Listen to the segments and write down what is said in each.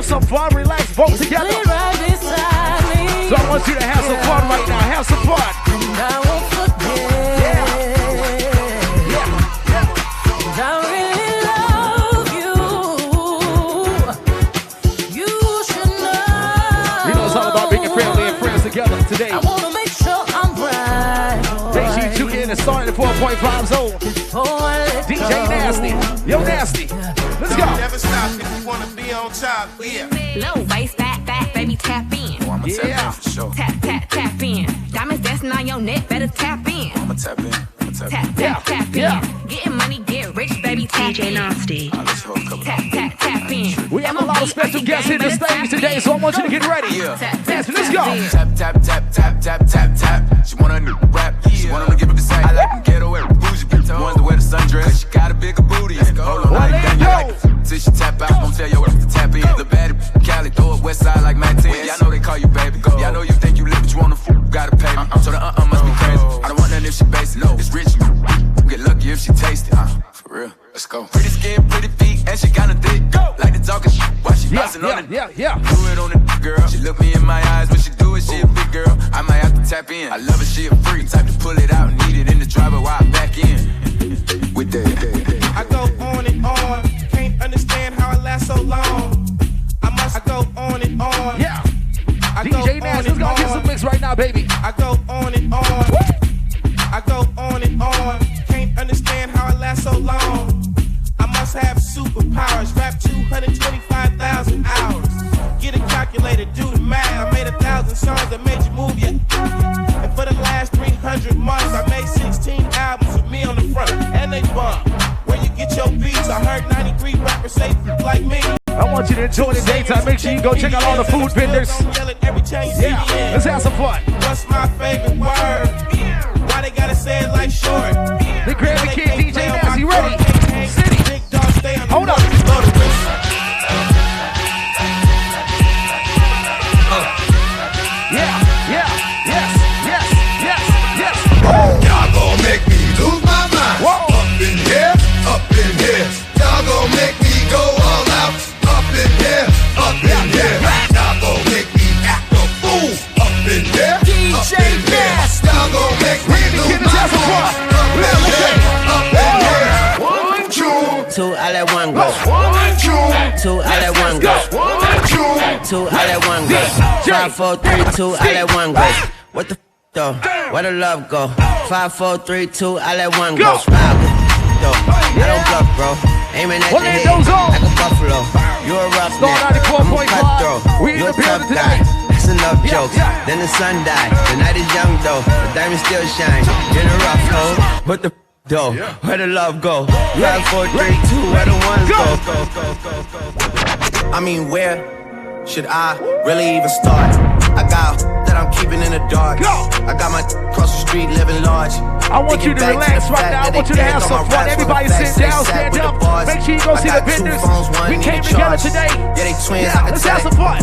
have some fun, relax, vote together. Right beside me. So I want you to have some fun right now. Have some fun. And I won't forget. I really love you. You should know. You know it's all about bringing family and friends together today. I wanna make sure I'm right. JG took in and started at 4.5 zone. DJ Nasty. Yo, Nasty. Let's go. Never stop if you wanna be on top. Yeah. Low waist, fat, baby, tap in. Oh, I'ma tap in for sure. Tap in. Diamonds dancing on your neck, better tap in. I'ma tap in. Tap in. Getting money, get rich, baby, tap in. Nasty. Let's hold a couple. Tap in. We have a lot of special guests in the stage today, so I want you to get ready. Yeah. Let's go. Tap. She want a new rap. She want them to give up the same. I like them ghetto and bougie bitch. Ones that wear the sundress. Cause she got a bigger booty. Hold on, till she tap out, don't tell your to tap in. The baddie, Cali, throw it west side like 19. Y'all know they call you baby. Y'all know you think you lit, but you want to gotta pay me. So the must be crazy. I don't want nothing if she basic. No, it's rich. Get lucky if she taste it. For real, let's go. Pretty skin, pretty feet, and she kinda thick. Like the talking shit while she bouncing on it. Yeah. Do it on the girl. She look me in my eyes when she do it. She a big girl. I might have to tap in. I love it. She a freak. Type to pull it out and eat it in the driver while I back in. With that. I go on and on. Can't understand how I last so long. I go on and on. Yeah. I go DJ Nash, let's go get some mix right now, baby. I go on and on. I go on and on. Can't understand how I last so long. I must have superpowers. Rap 225,000 hours. Get a calculator, do the math. I made 1,000 songs that made you move, yeah. And for the last 300 months, I made 16 albums with me on the front, and they bump. Where you get your beats? I heard 93 rappers say like me. I want you to enjoy the daytime. Make sure you go check out all the food vendors. Yeah, let's have some fun. What's my favorite word? Why they gotta say it like short? The Grammy Kid, DJ Nash, you ready? City. Hold up. Yes. Y'all gon' make me lose my mind. Whoa. Up in here. Y'all gon' make me go all out. Up in here. Y'all gon' make me act a fool. Up in here. DJ Nasty. Y'all gon' make me lose my mind. Up in here. 1, 2. 2, I let one go. 1, 2. 2, I let one go. 1, 2. 2, I let one go. 5, 4, 3, 2, I let one go. What the though? Where the love go? 5, 4, 3, 2, I let one go. Smile though. I don't bluff, bro. Aiming at your head like a buffalo. You a roughneck, I'm a cutthroat. You a tough guy. That's enough jokes. Then the sun died. The night is young though. The diamond still shine. In a rough hole. What the though? Where the love go? 5, 4, 3, 2, where the ones go? I mean, where should I really even start? I got that I'm keeping in the dark. I got my across the street living large. I want you to relax right now. I want you to have some fun. Everybody sit down, stand up. Make sure you go see the vendors. We came together today. Yeah, they twins. Yeah, let's have some fun.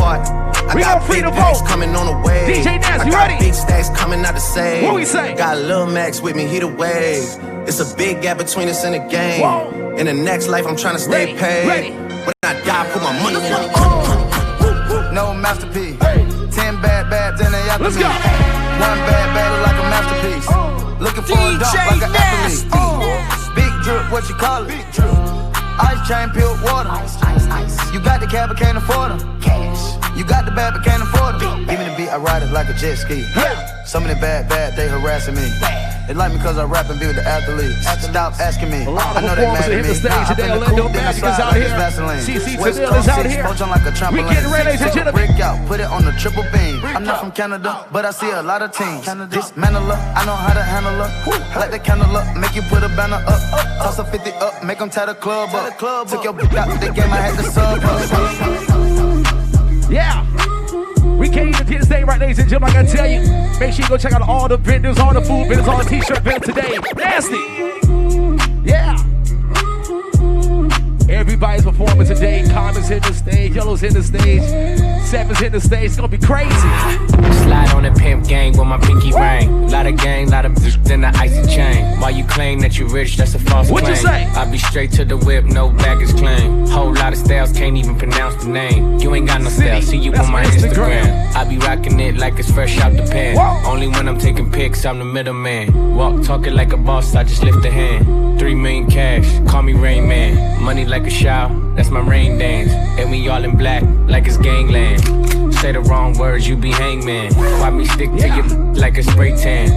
We gon' free the vote. Coming on the way. DJ Nash, you I ready? got big stacks coming out to save. What we say? Got Lil Max with me, he the wave. It's a big gap between us in the game. Whoa. In the next life, I'm trying to stay paid. When I die, put my money in it. No masterpiece. 10 bad then they after Let's me. go. 1 bad look like a masterpiece. Looking for a dunk like an athlete. Big drip, what you call it? Big drip. Ice chain, peeled water. Ice. You got the cab, but can't afford them. Cash. You got the bad, but can't afford them. Give me the beat, I ride it like a jet ski. Some of the bad, they harassing me. They like me cause I rap and be with the athletes. Stop asking me. I know they mad at me. The stage today. Orlando Magic is out here. CC Tadil is out here. We getting ready to gentlemen. Break out, put it on the triple beam. I'm not from Canada, but I see a lot of teams. Dismantle her, I know how to handle her. Light the candle up, make you put a banner up. Toss a 50 up, make them tie the club up. Took your bitch out the game, I had to sub up. Yeah. We came to this day, right, ladies and gentlemen, I gotta tell you. Make sure you go check out all the vendors, all the food vendors, all the t-shirt vendors today. Nasty. Yeah. Everybody's performing today. Common's hitting the stage, Yellow's hitting the stage, Seven's hitting the stage. It's gonna be crazy. Slide on the pimp gang with my pinky ring. Lot of gang, lot of then the icy chain. While you claim that you rich, that's a false claim. What you say? I be straight to the whip, no baggage claim. Whole lot of styles, can't even pronounce the name. You ain't got no style, see you on my Instagram. I be rocking it like it's fresh out the pan. Only when I'm taking pics, I'm the middleman. Walk talking like a boss, I just lift a hand. 3 million cash, call me Rain Man. Money like a shower, that's my rain dance. And we all in black, like it's gangland. Say the wrong words, you be hangman. Why me stick to you like a spray tan?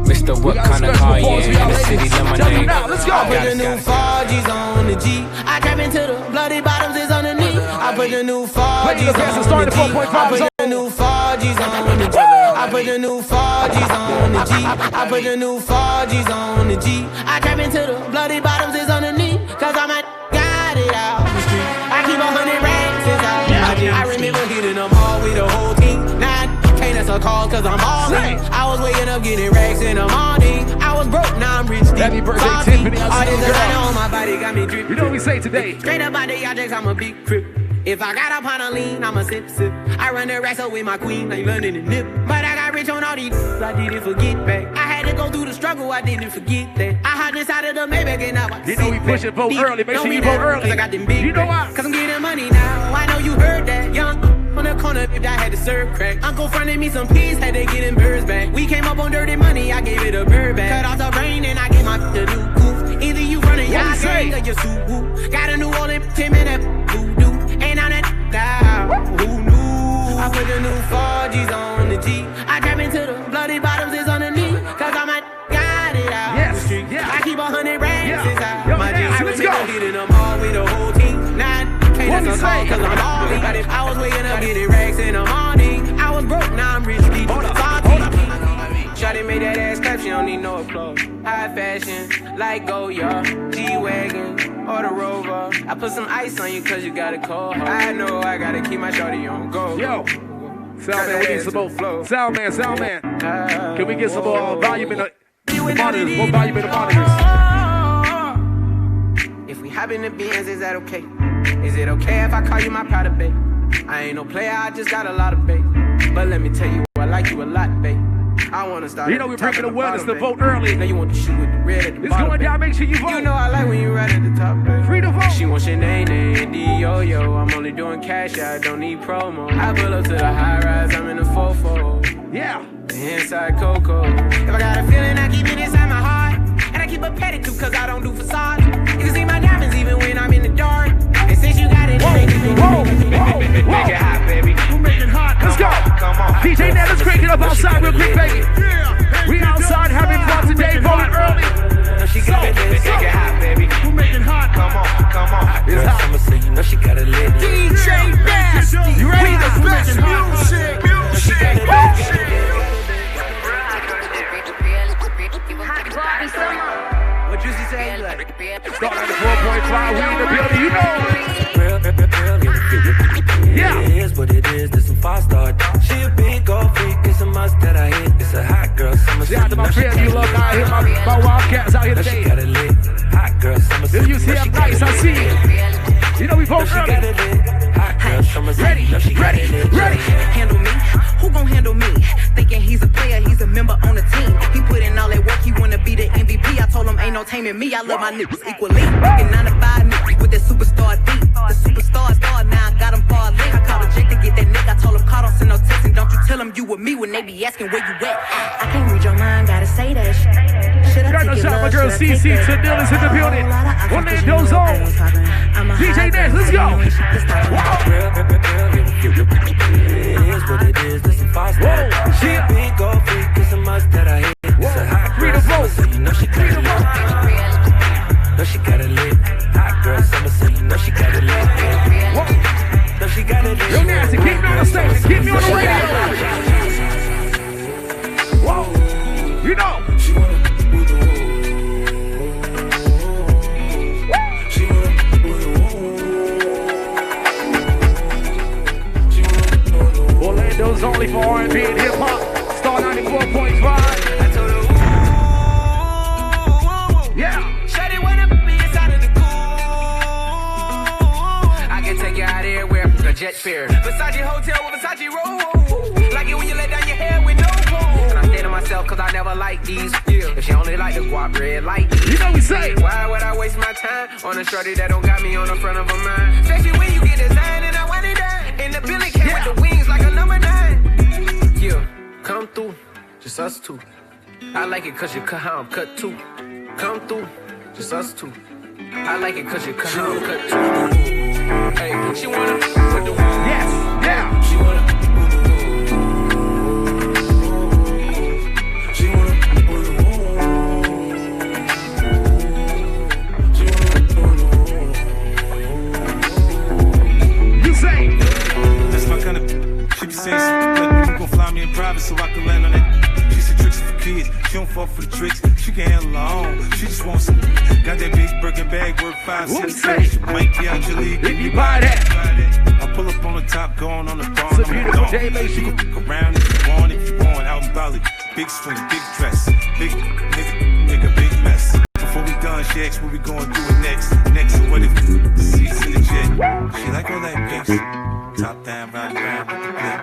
Mr. What kind of car you in? In the city, lemonade. Let's go. I put the new 4Gs on the G. I trap into the bloody bottoms is on the knee. I put the new 4Gs on the G. I put the new 4Gs on the G. I put the new 4Gs on the G. I put the new 4Gs on the G. I trap into the bloody bottoms is on the knee. Cause I'm a got it out the street. I keep 100 racks inside my jeans. I remember hitting them all with the whole team. Now I can't answer calls cause I'm all in. I was waking up getting racks in the morning. I was broke, now I'm rich. Happy birthday, Tiffany. All this designer on my body got me dripping. You know what we say today? Straight up out the objects, I'm a big crip. If I got up on a lean, I'm a sip. I run the racks up with my queen, like London and Nip. But I got rich on all these, I didn't forget back. I had to go through the struggle, I didn't forget that. I hopped inside of the Maybach and now I You know we push it, vote early. Make sure you vote early. Cause I got them big You know why? Cause I'm getting money now. I know you heard that. Young on the corner, if I had to serve crack. Uncle fronted me some peas, had to get them birds back. We came up on dirty money, I gave it a bird back. Cut off the brain and I gave my the new goof. Either you running y'all gang or you suit. Got a new Roland, 10 minute voodoo. Ain't on that down, who knew? I put the new 4Gs on the G. I trap into the bloody bottoms is on the knee. Cause I might got it out the street. I keep 100 racks inside my jeans. I remember hitting them all with the whole team. Now I can't answer call cause I'm all in. I was waking up getting racks in the morning. I was broke, now I'm rich. Shawty made that ass clap, she don't need no applause. High fashion, like Goya, G-Wagon, or the Rover. I put some ice on you cause you got a cold heart. I know I gotta keep my shawty on go. Yo, Soundman, we need some more flow. Soundman. Can we get some more volume in the monitors? More volume in the monitors. If we hop in the Benz, is that okay? Is it okay if I call you my pride babe? I ain't no player, I just got a lot of babe. But let me tell you, I like you a lot, babe. I wanna start. You know we're bringing awareness to vote early. Now you want to shoot with the red at the it's bottom. Going down, make sure you vote. You know I like when you right at the top, babe. Free to vote. She wants your name, D-O-Yo. I'm only doing cash, I don't need promo. I pull up to the high rise, I'm in the 4-4. Yeah. Inside Coco. If I got a feeling, I keep it inside my heart. And I keep a pedicure cause I don't do facades. You can see my diamonds even when I'm in the dark. And since you got it, make it hot, baby. We'll make it hot. Let's go. Come on. DJ Ned, let's crank it up outside real quick, baby. We outside having fun today, voting early. She got it, make it hot, baby. We'll make it hot. Come on. It's hot. So you know she got it lit. DJ Ned, you ready? The best music. What Juicy say? Start at the 4.5, we in the building, you know. Yeah. It is what it is, this some 5-star. She a big gold freak, it's a must that I hit. It's a hot girl, summer Shout out to my friends, you love out here, my Wildcats out here today. She got it lit, hot girl, summer If you see I'm nice, I see it. You know we vote early. Ready. Handle me? Who gon' handle me? Thinking he's a player, he's a member on the team. He put in all that work, he wanna be the MVP. I told him ain't no taming me, I love my niggas equally. Fucking 9 to 5 niggas with that superstar beat. The superstar star, now I got him far link. I called a Jake to get that nigga, I told him call, don't send no text. And don't you tell him you with me when they be asking where you at. I can't read your mind, gotta say that shit. Should I Got no take your shot, my love, girl should I take CC that? Tadil is in the building. One name goes on. DJ Ned, let's go. It is what it is, this some 5-star. She a big gold freak, it's a must that I hit. It's a hot girl, summer, so you know she got it lit. No, she got it lit. Hot girl, summer, so you know she got it lit. No, she got it lit. Yo, Nasty, keep me on the station, keep me on the radio. Whoa, you know. Orlando's only for R&B and hip hop. Star 94.5. I told her, yeah. shut it when I'm inside of the cool. I can take you out here where a jet fare. Versace hotel with Versace roll. Like it when you let down your hair with no clothes. And I say to myself, cause I never like these. If she only like the guap red light. You know we say. Why would I waste my time on a shorty that don't got me on the front of her mind? Especially when you get designed and I us two. I like it cause you cut how I'm cut too. Come through, just us two. I like it cause you cut how I'm cut too. Hey, she wanna put the yes, yeah. She wanna. You gon' fly me in private so I can land on that. She said tricks for kids. She don't fall for the tricks. She can handle her own. She just wants some. Got that big Birkin bag worth 5 cents. She might be out your league. Can you buy that? I pull up on the top, going on the throne. It's a beautiful day, make sure you can look around if you want. If you want, out in Bali. Big swing, big dress. Big nigga, big mess. Before we done, she asked what we gonna do next. Next, so what if the seats in the jet? She like all that gangsta. Top down, round with the clip.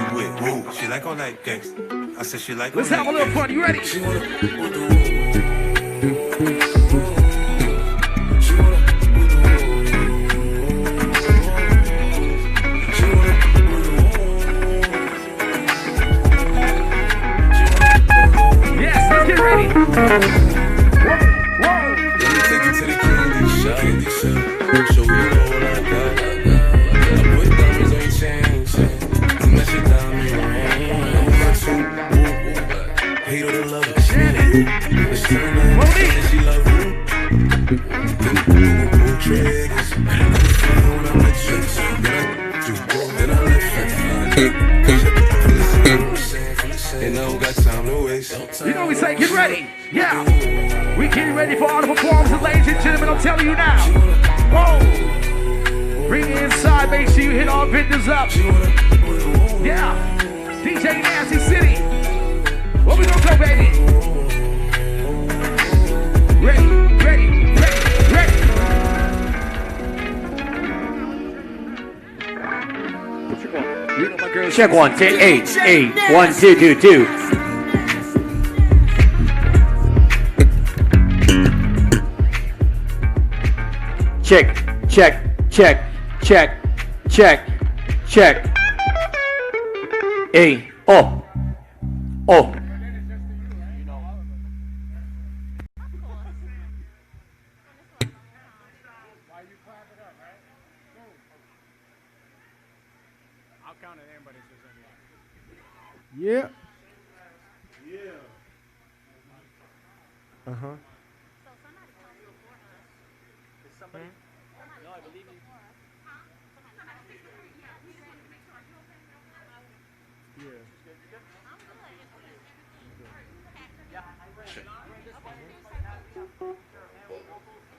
Who you with? Who? She like all that gangsta. I said she like. Let's have a little fun. You ready? Yes, let's get ready. Let me take you to the candy shop. Show you all I got. You know we say get ready. Yeah. We getting ready for all the performances, ladies and gentlemen. I'm telling you now. Whoa. Bring it inside. Make sure you hit all vendors up. Yeah. DJ Nasty City. Where we gonna go, baby? Ready, ready, ready, ready. You know my girl. Check 1, 10, 8, 8, 1, 2, 2, 2. Check, check, check, check, check, check. Hey, oh, oh. Yeah. Yeah. Uh-huh.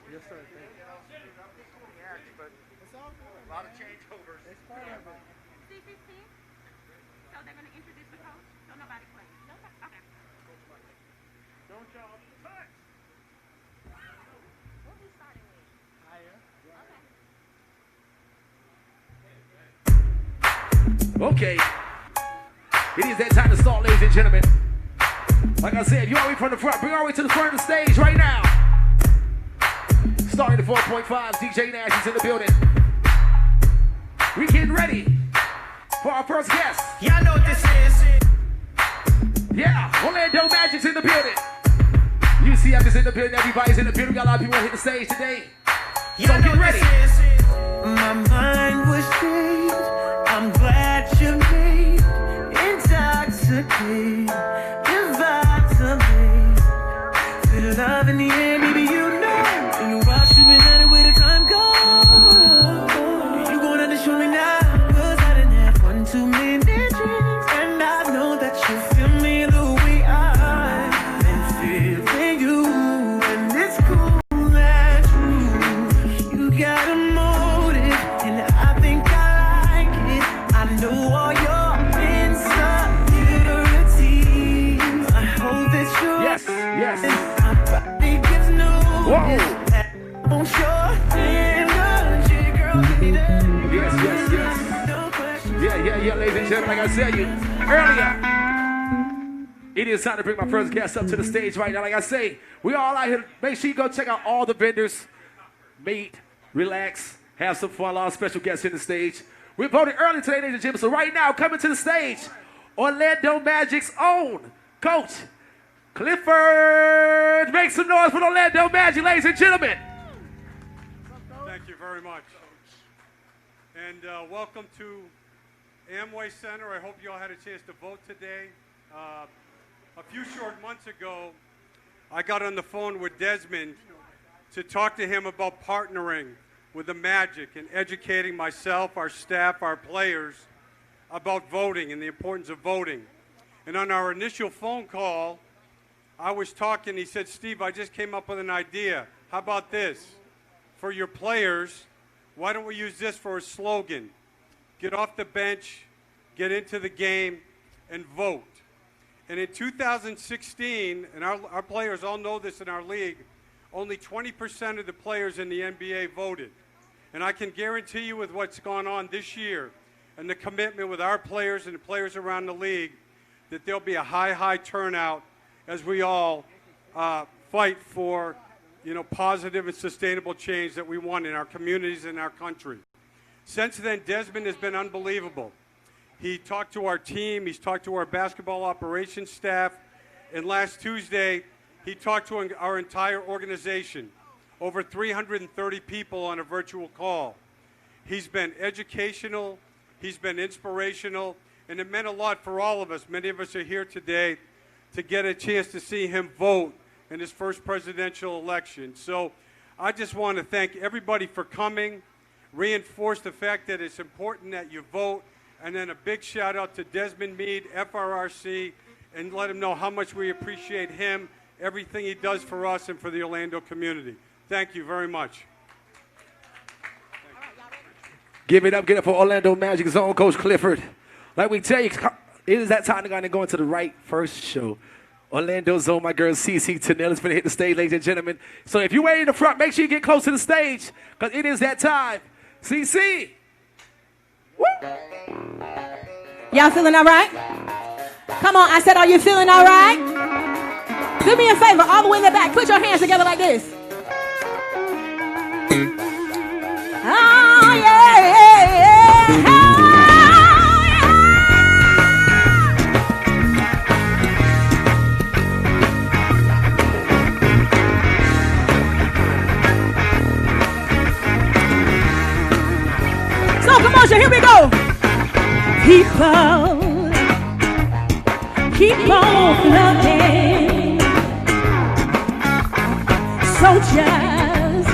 Yes, sir. It's all good. A lot of changeovers. It's part of it. C15? So they're going to introduce the coach? So nobody plays? Okay. Don't y'all touch. What are we starting with? Okay. Higher. It is that time to start, ladies and gentlemen. Like I said, you all the way from the front, bring all the way to the front of the stage right now. Starting at 4.5, DJ Nash is in the building. We getting ready for our first guest. Y'all know what this is. Yeah, Orlando Magic's in the building. UCF is in the building, everybody's in the building. We got a lot of people hitting the stage today. So get ready. My mind was changed. I'm glad you made intoxicated. Your vibes amazing. Feel the love in the air, maybe you know. In the rush, you've been at it where the time goes. You gonna have to show me now. Cause I didn't have 1 too many dreams. And I know that you feel me the way I've been feeling you. And it's cool that you got a motive. And I think I like it. I know all your insecurities. I hope that you're yes. My body gives no. Yeah, ladies and gentlemen, like I said you earlier, it is time to bring my first guest up to the stage right now. Like I say, we all out here. Make sure you go check out all the vendors. Meet, relax, have some fun. A lot of special guests in the stage. We voted early today, ladies and gentlemen. So right now, coming to the stage, Orlando Magic's own Coach Clifford. Make some noise for the Orlando Magic, ladies and gentlemen. Thank you very much. And welcome to Amway Center. I hope you all had a chance to vote today. A few short months ago, I got on the phone with Desmond to talk to him about partnering with the Magic and educating myself, our staff, our players about voting and the importance of voting. And on our initial phone call, I was talking, he said, Steve, I just came up with an idea. How about this? For your players, why don't we use this for a slogan? Get off the bench, get into the game, and vote. And in 2016, and our players all know this in our league, only 20% of the players in the NBA voted. And I can guarantee you with what's gone on this year and the commitment with our players and the players around the league that there'll be a high turnout as we all fight for positive and sustainable change that we want in our communities and our country. Since then, Desmond has been unbelievable. He talked to our team, he's talked to our basketball operations staff, and last Tuesday, he talked to our entire organization, over 330 people on a virtual call. He's been educational, he's been inspirational, and it meant a lot for all of us. Many of us are here today to get a chance to see him vote in his first presidential election. So I just want to thank everybody for coming, reinforce the fact that it's important that you vote, and then a big shout out to Desmond Meade, FRRC, and let him know how much we appreciate him, everything he does for us and for the Orlando community. Thank you very much. Give it up for Orlando Magic Zone Coach Clifford. Like we tell you, it is that time to go into the right first show. Orlando Zone, my girl CC Tanell is going to hit the stage, ladies and gentlemen. So if you're waiting in the front, make sure you get close to the stage because it is that time. CC. Woo. Y'all feeling all right? Come on, I said, are you feeling all right? Do me a favor, all the way in the back, put your hands together like this. Oh, yeah, yeah, yeah. Oh, yeah. So, come on, here we go. People, keep on loving. Soldiers,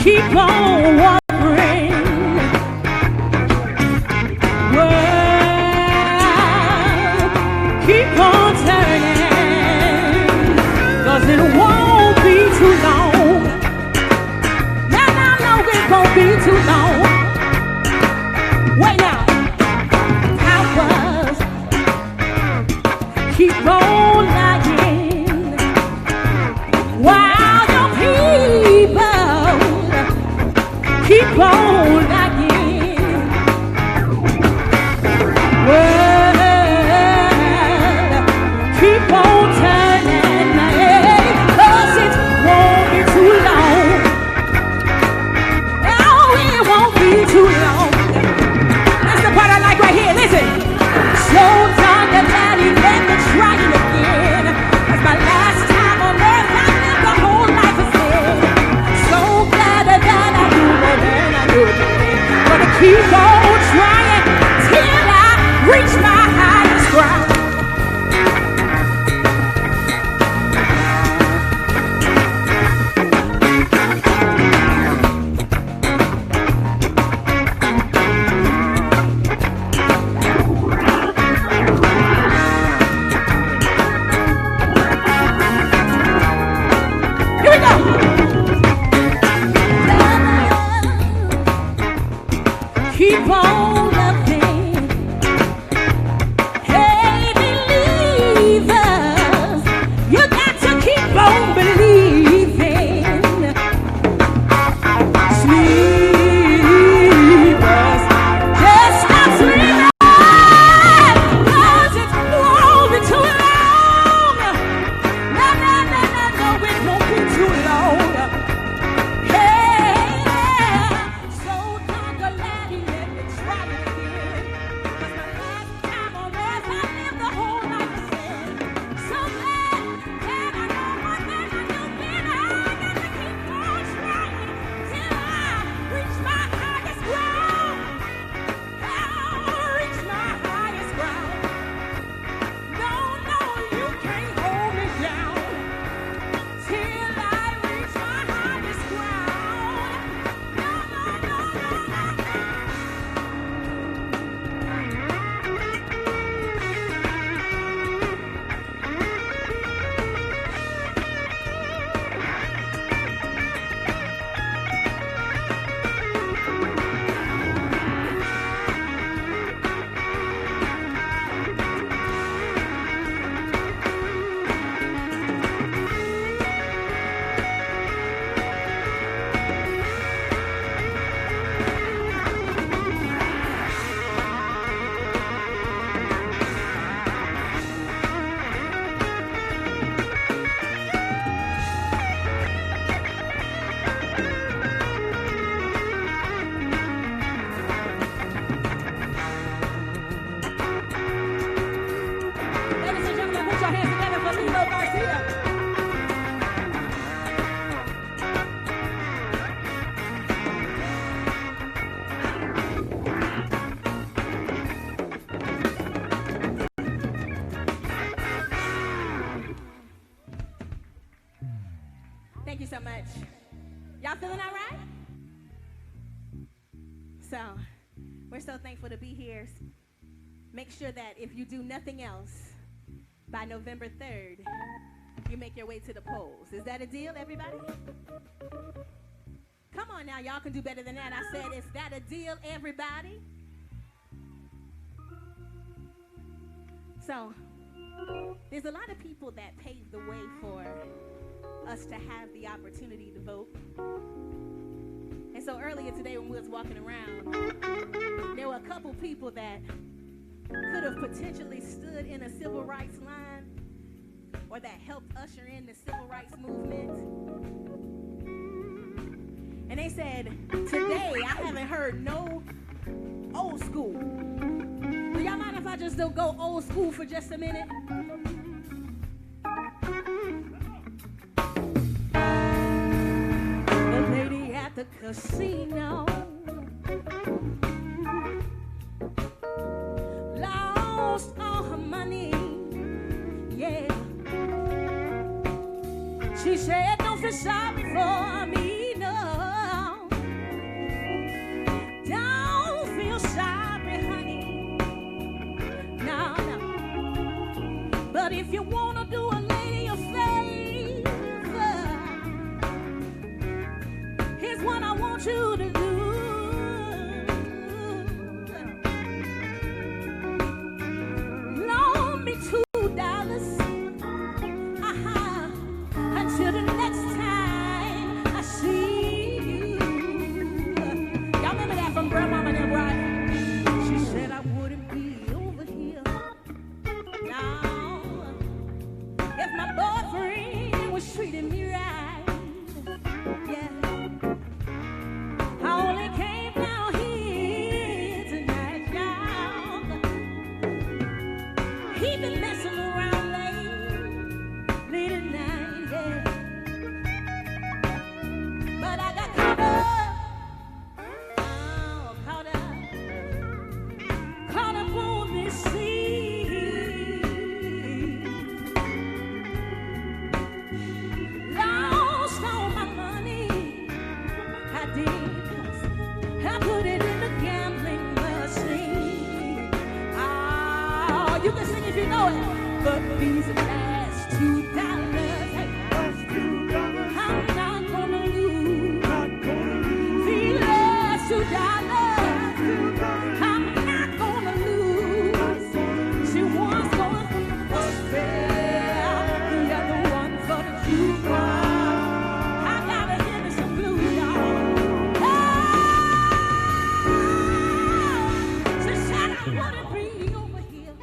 keep on wandering. World, keep on turning. 'Cause it won't be too long. No, it won't be too long. Wait now. Towers, keep on lying. While your people keep on lying. World, keep on turning. 'Cause it won't be too long. Oh, it won't be too long. That's the part I like right here. Listen. So down the valley, let me try it again. That's my last time on earth. I lived the whole life of sin. So glad that I do more than I do today. Gonna keep on trying till I reach my highest ground. Keep on loving. Hey, believers, you got to keep on believing. Sleepers, just stop sleeping. 'Cause it won't be too long. No, it won't be too long. Hey, so don't go laddie, let me try it again. So, we're so thankful to be here. Make sure that if you do nothing else, by November 3rd, you make your way to the polls. Is that a deal, everybody? Come on now, y'all can do better than that. I said, is that a deal, everybody? So, there's a lot of people that paved the way for us to have the opportunity to vote. And so earlier today when we was walking around, there were a couple people that could have potentially stood in a civil rights line or that helped usher in the civil rights movement. And they said, today I haven't heard no old school. Do y'all mind if I just go old school for just a minute? The lady at the casino lost all her money, yeah. She said, don't feel sorry for me, no. Don't feel sorry, honey. No, no. But if you want to do a lady a favor, here's what I want you to do. Loan me $2. Until the next time I see you. Y'all remember that from Grandmama and them, right? She said I wouldn't be over here now if my boyfriend was treating me right. Yeah. I only came down here tonight, y'all. He been messing around late at night, yeah. But I got caught up on this scene. Lost all my money, I did, 'cause I put it in the gambling machine. Oh, you can sing if you know it, but these last $2, hey, I'm not gonna lose. These last $2, I'm not gonna lose. She wants going for the gospel, the other one for the jukebox. I gotta hear me some blues, y'all. Oh, she said I wouldn't be over here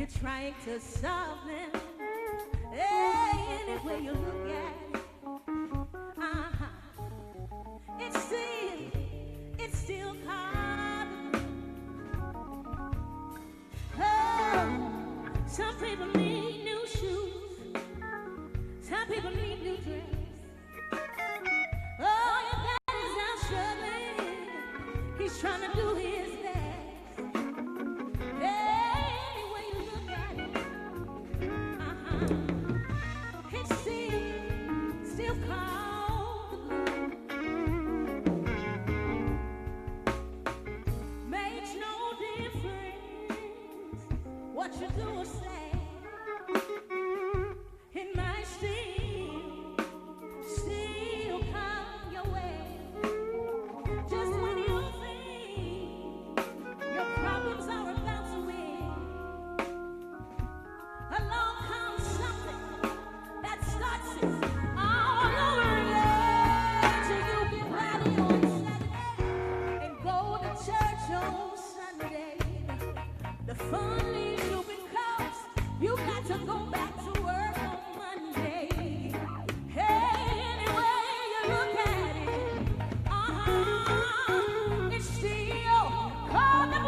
you're trying to solve them. Any way you look at it, it's still hard. Oh, some people need new shoes, some people need new dress. Oh, your daddy's out struggling, he's trying to do his best. Any way you look at it, it's still called the blue. Makes no difference what you do or say. It might still come your way. Just when you think your problems are about to end, along comes something that starts it all over again. Till you get ready on Saturday and go to church on Sunday. The fun leaves you because you got to go back to work on Monday. Hey, any way you look at it, it's still called the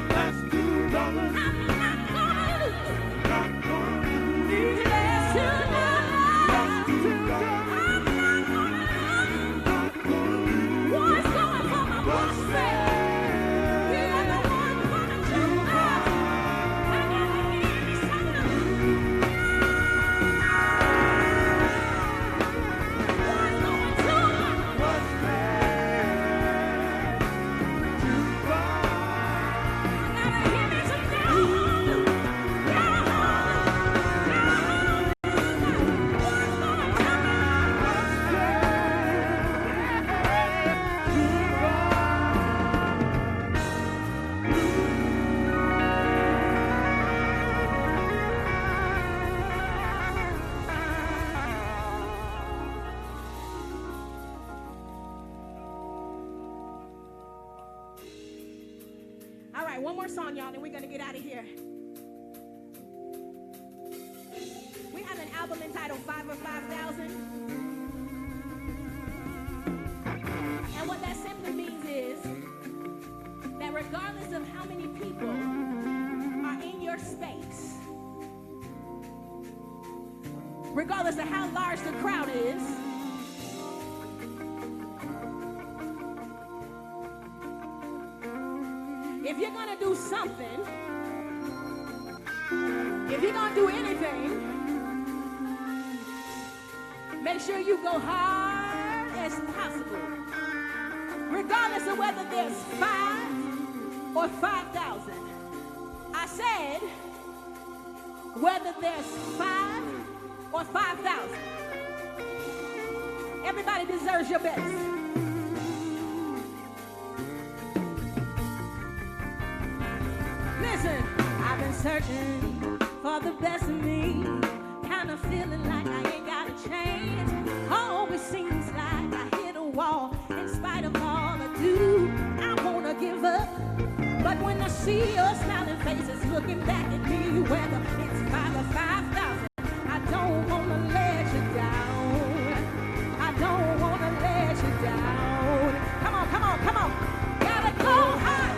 Let's do dollars. I'm not gonna lose. Not gonna lose. Let's do Let's do dollars. I'm not gonna lose. Not gonna lose. What's going for my boss friend? You're the one for the truth. I gotta hear me something. What's going to What's gotta hear me something. All right, one more song, y'all, and we're gonna get out of here. We have an album entitled 5 or 5,000. And what that simply means is that regardless of how many people are in your space, regardless of how large the crowd is, if you're gonna do something, if you're gonna do anything, make sure you go hard as possible. Regardless of whether there's 5 or 5,000. I said, whether there's 5 or 5,000. Everybody deserves your best. Listen, I've been searching for the best of me, kind of feeling like I ain't got a chance. Always seems like I hit a wall. In spite of all I do, I wanna give up. But when I see your smiling faces looking back at me, whether it's 5 or 5,000, I don't wanna let you down. I don't wanna let you down. Come on, come on, come on. Gotta go high.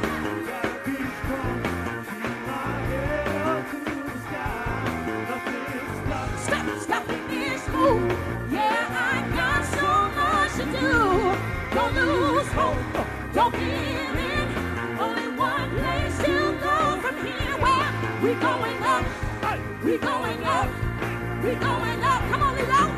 Yeah, I got so much to do. Don't lose hope, don't give in. Only one place to go from here. Where we going up, we going up, we going up. Come on, Lilo.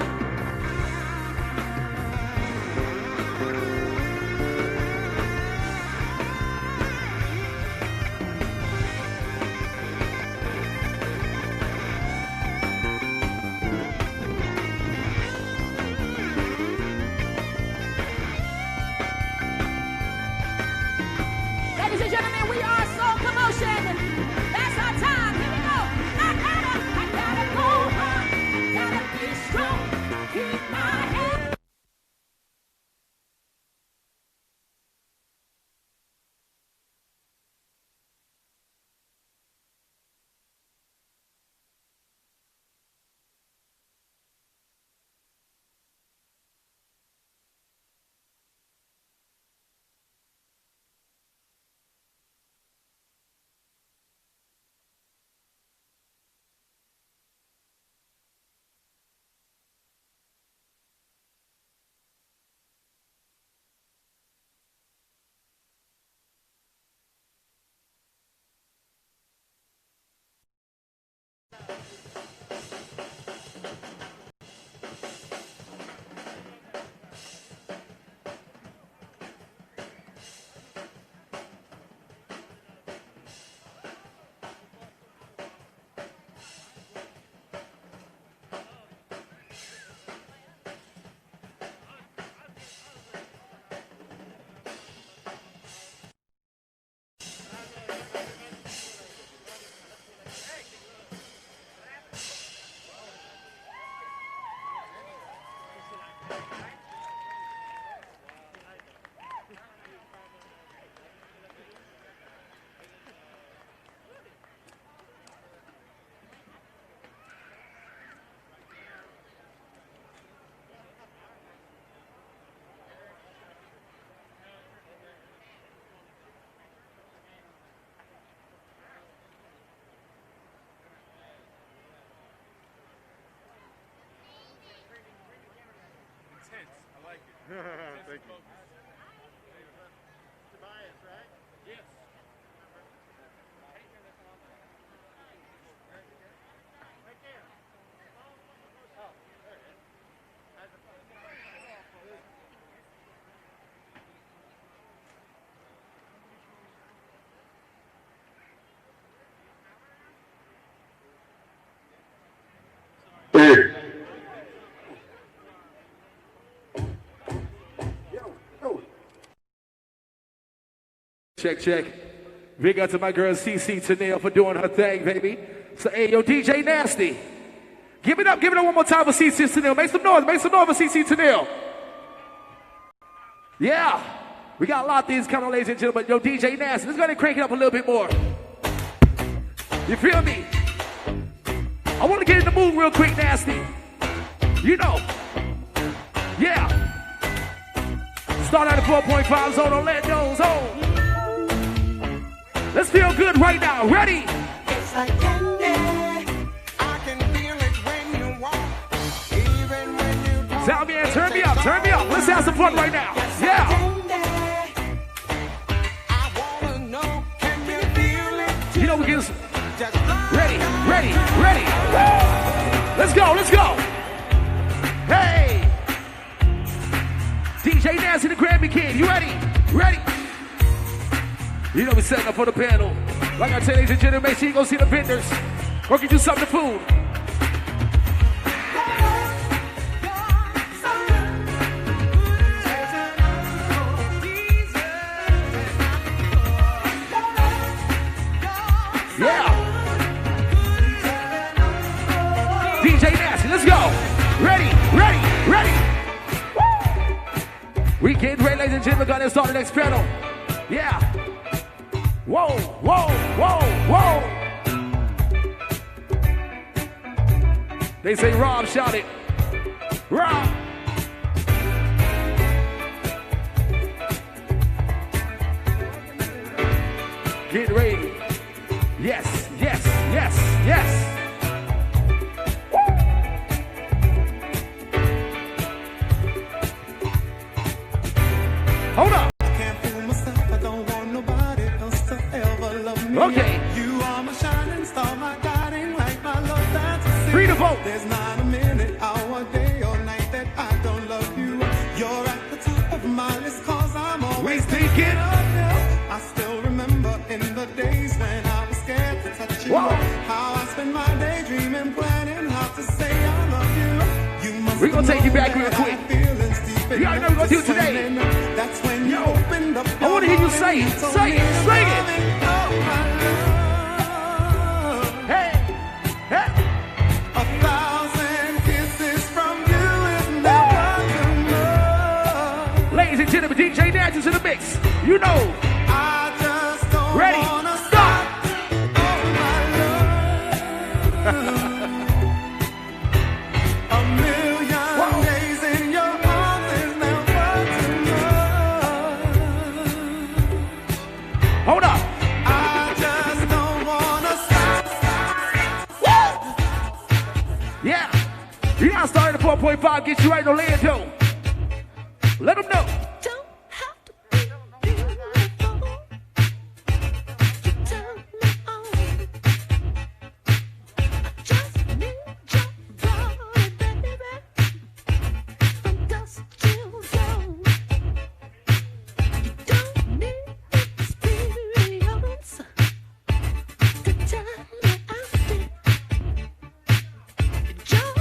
Ladies and gentlemen, we are Soul Commotion. That's our time. Here we go. I gotta go hard. Gotta be strong. Thank you. Check, check. Big up to my girl CC Tennille for doing her thing, baby. So, hey, yo, DJ Nasty. Give it up one more time for CC Tennille. Make some noise for CC Tennille. Yeah. We got a lot of things coming on, ladies and gentlemen. Yo, DJ Nasty, let's go ahead and crank it up a little bit more. You feel me? I want to get in the mood real quick, Nasty. You know. Yeah. Start at the 4.5 zone, Orlando zone. Let's feel good right now. Ready? It's like candy. I can feel it when you walk, even when you talk. Sound man, turn me up, turn me up. Let's have some fun right now. Yeah. I wanna know, can you feel it? You know we can. Ready, ready, ready. Let's go, let's go. Hey. DJ Nasty, the Grammy Kid. You ready? Ready? You know we setting up for the panel. Like I tell you, ladies and gentlemen, make sure you go see the vendors. Go get you something to food. Yeah. DJ Nasty, let's go. Ready, ready, ready. We getting ready, ladies and gentlemen. Got to start the next panel. Yeah. Whoa, whoa, whoa, whoa. They say Rob, shout it. Rob. Get ready. Yes, yes, yes, yes. Hold up. Okay. You are my shining star, my guiding light, my love fantasy. Free to vote. There's not a minute, hour, day, or night that I don't love you. You're at the top of my list, cause I'm always thinking of you. I still remember in the days when I was scared to touch you. Whoa. How I spent my day dreaming, planning how to say I love you. We're gonna take you back real quick. You already know we're gonna do it today. That's when you opened up. I wanna hear you say it. Say it. Sing it. Hey. Hey. 1,000 kisses from you is never enough. Ladies and gentlemen, DJ Nasty's in the mix. You know. I just don't ready. Wanna stop. Oh, my love. A million days in your arms is never enough. Hold up. I just don't wanna stop. Yeah. You gotta start at 4.5, get you right in Orlando. Let them know.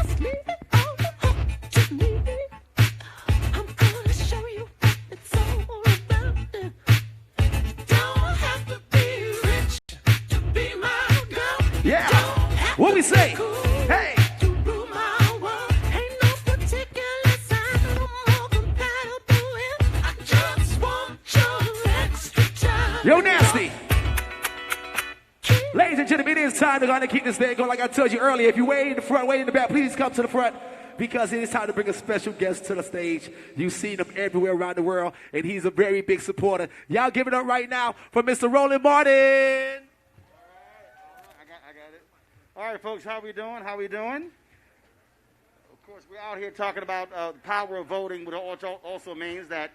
Just leave it all up to me. I'm gonna show you what Yo, Nasty. Ladies and gentlemen, it is time to go and keep this thing going. Like I told you earlier, if you're way in the front, way in the back, please come to the front because it is time to bring a special guest to the stage. You've seen him everywhere around the world, and he's a very big supporter. Y'all give it up right now for Mr. Roland Martin. I got it. All right, folks, how we doing? How we doing? Of course, we're out here talking about the power of voting, which also means that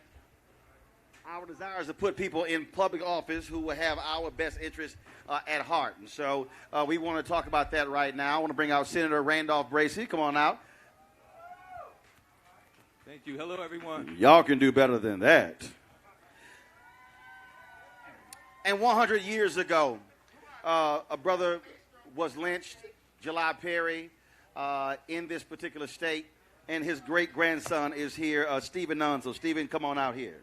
our desire is to put people in public office who will have our best interests at heart. And so we want to talk about that right now. I want to bring out Senator Randolph Bracy. Come on out. Thank you. Hello, everyone. Y'all can do better than that. And 100 years ago, a brother was lynched, July Perry, in this particular state, and his great-grandson is here, Stephen Nunn. So, Stephen, come on out here.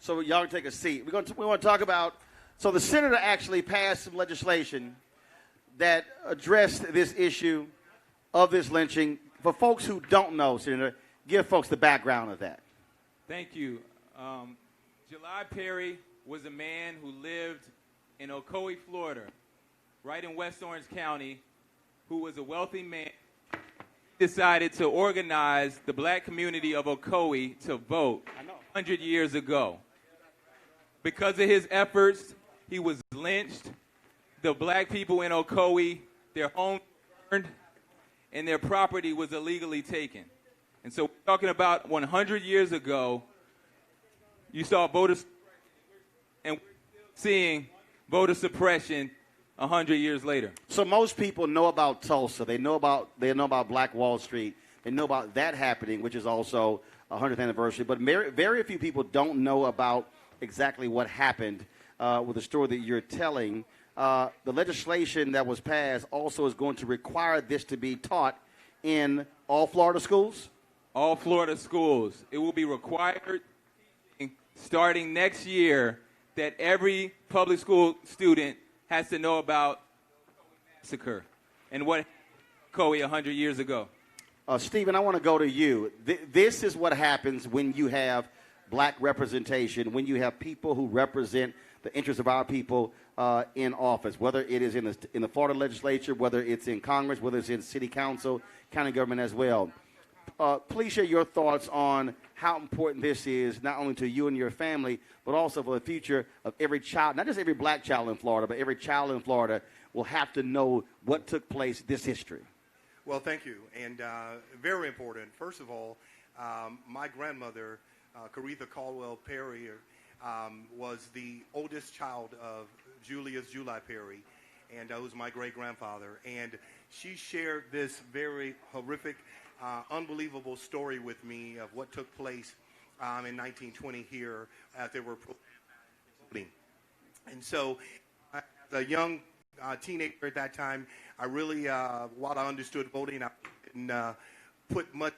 So y'all can take a seat. We want to talk about, so the senator actually passed some legislation that addressed this issue of this lynching. For folks who don't know, Senator, give folks the background of that. Thank you. July Perry was a man who lived in Ocoee, Florida, right in West Orange County, who was a wealthy man. He decided to organize the black community of Ocoee to vote 100 years ago. Because of his efforts, he was lynched. The black people in Ocoee, their homes burned, and their property was illegally taken. And so we're talking about 100 years ago, you saw voter suppression, and we're seeing voter suppression 100 years later. So most people know about Tulsa. They know about Black Wall Street. They know about that happening, which is also 100th anniversary. But very few people don't know about exactly what happened with the story that you're telling. The legislation that was passed also is going to require this to be taught in all Florida schools? All Florida schools. It will be required starting next year that every public school student has to know about the massacre and what happened in Ocoee 100 years ago. Stephen, I want to go to you. This is what happens when you have black representation, when you have people who represent the interests of our people in office, whether it is in the Florida legislature, whether it's in Congress, whether it's in city council, county government as well. Please share your thoughts on how important this is, not only to you and your family, but also for the future of every child, not just every black child in Florida, but every child in Florida will have to know what took place, this history. Well, thank you, and very important. First of all, my grandmother, Caretha Caldwell Perry, was the oldest child of Julius July Perry, and was my great-grandfather. And she shared this very horrific, unbelievable story with me of what took place in 1920 here as they were voting. And so, as a young teenager at that time, I really, while I understood voting, I didn't put much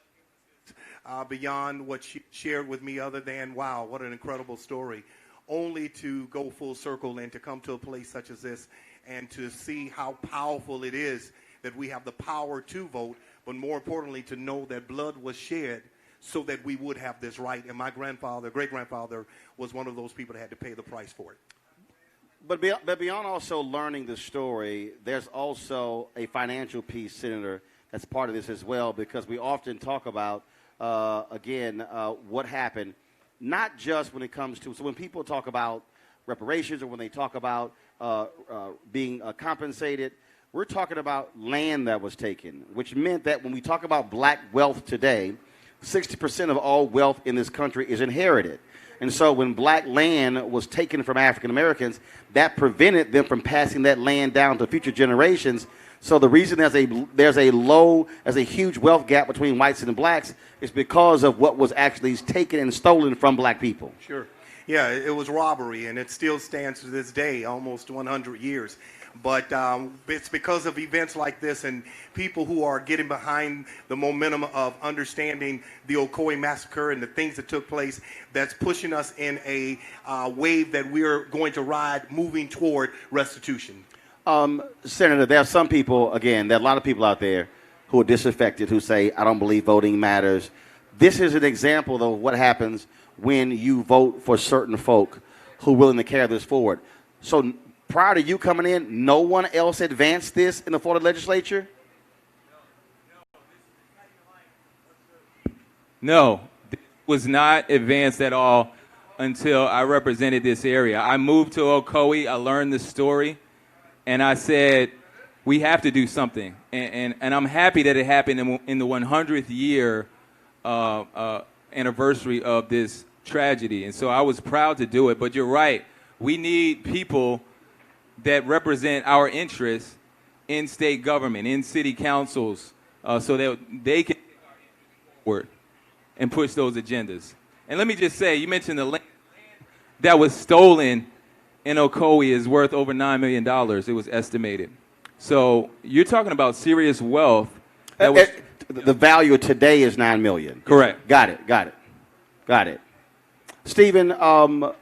beyond what she shared with me other than, wow, what an incredible story. Only to go full circle and to come to a place such as this and to see how powerful it is that we have the power to vote, but more importantly to know that blood was shed so that we would have this right. And my grandfather, great-grandfather, was one of those people that had to pay the price for it. But beyond also learning the story, there's also a financial piece, Senator, that's part of this as well, because we often talk about, what happened, not just when it comes to, so when people talk about reparations or when they talk about being compensated, we're talking about land that was taken, which meant that when we talk about black wealth today, 60% of all wealth in this country is inherited. And so when black land was taken from African Americans, that prevented them from passing that land down to future generations. So the reason there's a huge wealth gap between whites and blacks is because of what was actually taken and stolen from black people. Sure. Yeah, it was robbery, and it still stands to this day, almost 100 years. But it's because of events like this and people who are getting behind the momentum of understanding the Ocoee massacre and the things that took place that's pushing us in a wave that we're going to ride moving toward restitution. Senator, there are some people, again, there are a lot of people out there who are disaffected, who say, I don't believe voting matters. This is an example, though, of what happens when you vote for certain folk who are willing to carry this forward. So prior to you coming in, no one else advanced this in the Florida legislature? No, it was not advanced at all until I represented this area. I moved to Ocoee, I learned the story, and I said, we have to do something. And I'm happy that it happened in the 100th year anniversary of this tragedy. And so I was proud to do it. But you're right. We need people that represent our interests in state government, in city councils, so that they can forward and push those agendas. And let me just say, you mentioned the land that was stolen in Ocoee is worth over $9 million, it was estimated. So you're talking about serious wealth. The value today is $9 million. Correct. Got it. Stephen, I've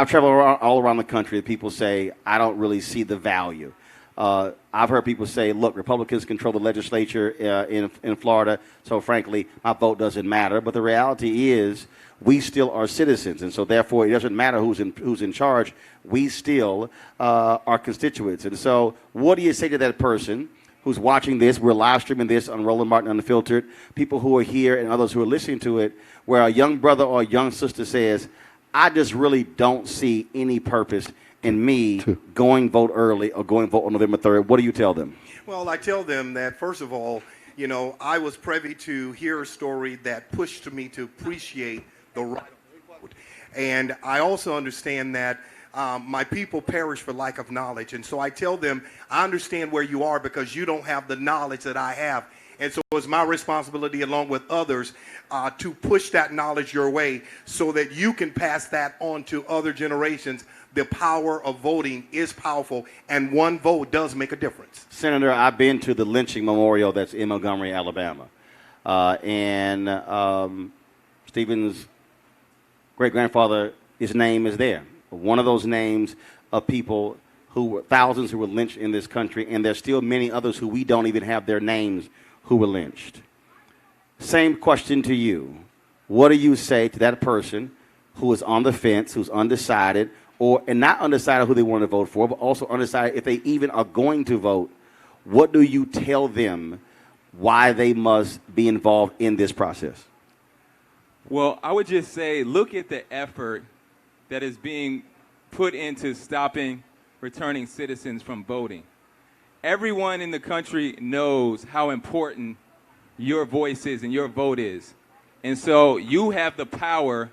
traveled all around the country. People say, I don't really see the value. I've heard people say, look, Republicans control the legislature in Florida, so frankly, my vote doesn't matter. But the reality is we still are citizens, and so therefore it doesn't matter who's in charge. We still are constituents. And so what do you say to that person who's watching this? We're live streaming this on Roland Martin Unfiltered. People who are here and others who are listening to it, where a young brother or a young sister says, I just really don't see any purpose in me going vote early or going vote on November 3rd. What do you tell them? Well, I tell them that, first of all, you know, I was privy to hear a story that pushed me to appreciate the right to vote. And I also understand that my people perish for lack of knowledge. And so I tell them, I understand where you are because you don't have the knowledge that I have. And so it's my responsibility, along with others, to push that knowledge your way so that you can pass that on to other generations. The power of voting is powerful, and one vote does make a difference. Senator, I've been to the lynching memorial that's in Montgomery, Alabama. Stephen's great-grandfather, his name is there. One of those names of people who were thousands who were lynched in this country, and there's still many others who we don't even have their names who were lynched. Same question to you. What do you say to that person who is on the fence, who's undecided, and not undecided who they want to vote for, but also undecided if they even are going to vote? What do you tell them why they must be involved in this process? Well, I would just say, look at the effort that is being put into stopping returning citizens from voting. Everyone in the country knows how important your voice is and your vote is. And so you have the power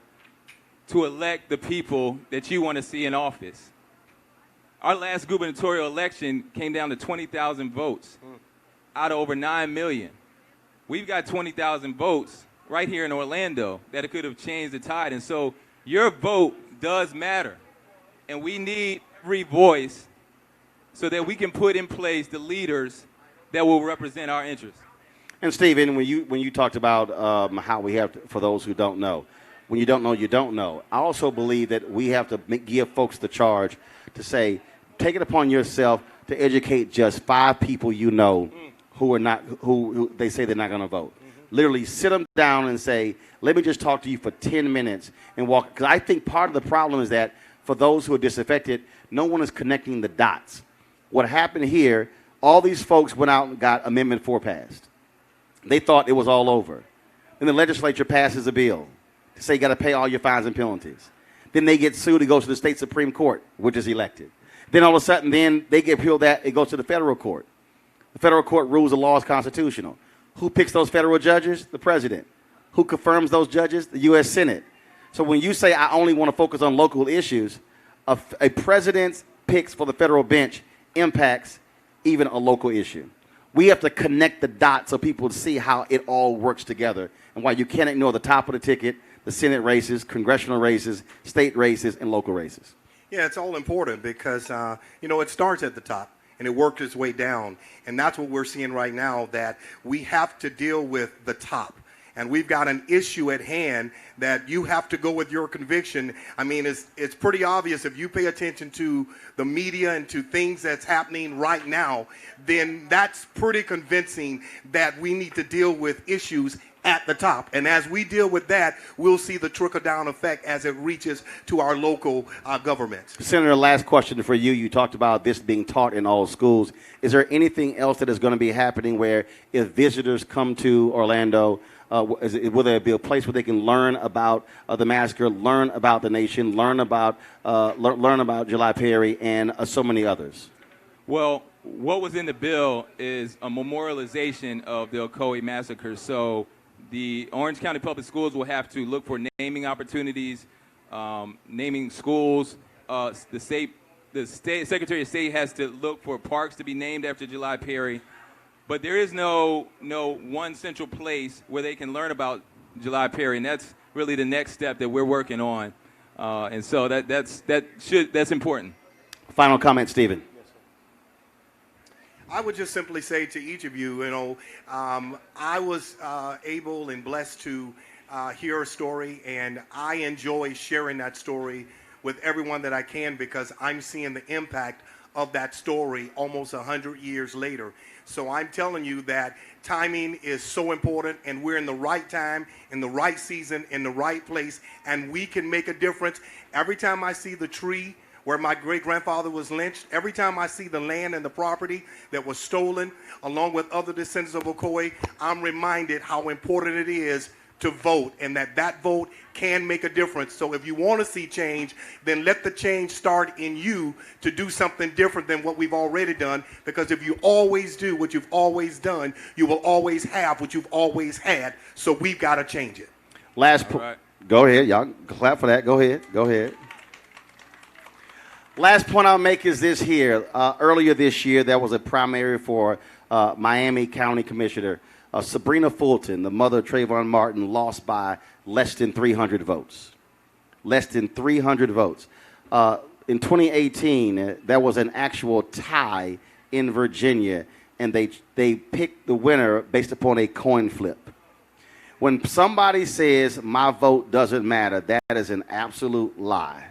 to elect the people that you want to see in office. Our last gubernatorial election came down to 20,000 votes out of over 9 million. We've got 20,000 votes right here in Orlando that it could have changed the tide. And so your vote does matter. And we need every voice so that we can put in place the leaders that will represent our interests. And Stephen, when you talked about how we have to, for those who don't know, when you don't know, you don't know. I also believe that we have to give folks the charge to say, take it upon yourself to educate just 5 people you know who are not, who they say they're not going to vote. Literally sit them down and say, let me just talk to you for 10 minutes and walk. Because I think part of the problem is that for those who are disaffected, no one is connecting the dots. What happened here, all these folks went out and got Amendment 4 passed. They thought it was all over. Then the legislature passes a bill to say you got to pay all your fines and penalties. Then they get sued. It goes to the state Supreme Court, which is elected. Then all of a sudden, then they get appealed that. It goes to the federal court. The federal court rules the law is constitutional. Who picks those federal judges? The president. Who confirms those judges? The U.S. Senate. So when you say I only want to focus on local issues, a president's picks for the federal bench impacts even a local issue. We have to connect the dots so people see how it all works together and why you can't ignore the top of the ticket, the Senate races, congressional races, state races, and local races. Yeah, it's all important because, it starts at the top and it worked its way down. And that's what we're seeing right now, that we have to deal with the top. And we've got an issue at hand that you have to go with your conviction. I mean, it's pretty obvious if you pay attention to the media and to things that's happening right now, then that's pretty convincing that we need to deal with issues at the top. And as we deal with that, we'll see the trickle-down effect as it reaches to our local governments. Senator, last question for you. You talked about this being taught in all schools. Is there anything else that is going to be happening where if visitors come to Orlando, will there be a place where they can learn about the massacre, learn about the nation, learn about July Perry, and so many others? Well, what was in the bill is a memorialization of the Ocoee massacre. So the Orange County Public Schools will have to look for naming opportunities, naming schools. The Secretary of State has to look for parks to be named after July Perry. But there is no one central place where they can learn about July Perry, and that's really the next step that we're working on. And so that's important. Final comment, Stephen. I would just simply say to each of you, I was able and blessed to hear a story, and I enjoy sharing that story with everyone that I can because I'm seeing the impact of that story almost 100 years later. So I'm telling you that timing is so important, and we're in the right time, in the right season, in the right place, and we can make a difference. Every time I see the tree where my great-grandfather was lynched, every time I see the land and the property that was stolen, along with other descendants of Ocoee, I'm reminded how important it is to vote, and that vote can make a difference. So if you want to see change, then let the change start in you to do something different than what we've already done, because if you always do what you've always done, you will always have what you've always had. So we've got to change it. Go ahead, y'all clap for that. Go ahead. Last point I'll make is this here. Earlier this year, there was a primary for Miami County Commissioner. Sabrina Fulton, the mother of Trayvon Martin, lost by less than 300 votes. Less than 300 votes. In 2018, there was an actual tie in Virginia, and they picked the winner based upon a coin flip. When somebody says, my vote doesn't matter, that is an absolute lie.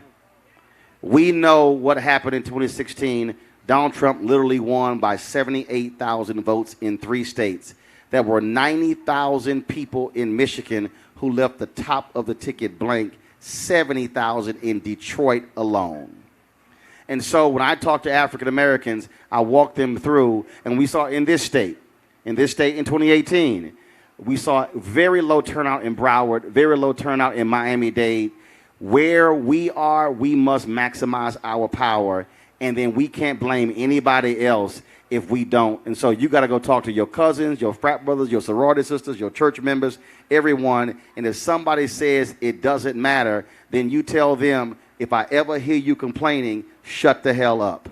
We know what happened in 2016. Donald Trump literally won by 78,000 votes in 3 states. There were 90,000 people in Michigan who left the top of the ticket blank, 70,000 in Detroit alone. And so when I talk to African Americans, I walk them through, and we saw in this state in 2018, we saw very low turnout in Broward, very low turnout in Miami-Dade. Where we are, we must maximize our power, and then we can't blame anybody else if we don't. And so you got to go talk to your cousins, your frat brothers, your sorority sisters, your church members, everyone. And if somebody says it doesn't matter, then you tell them, if I ever hear you complaining, shut the hell up.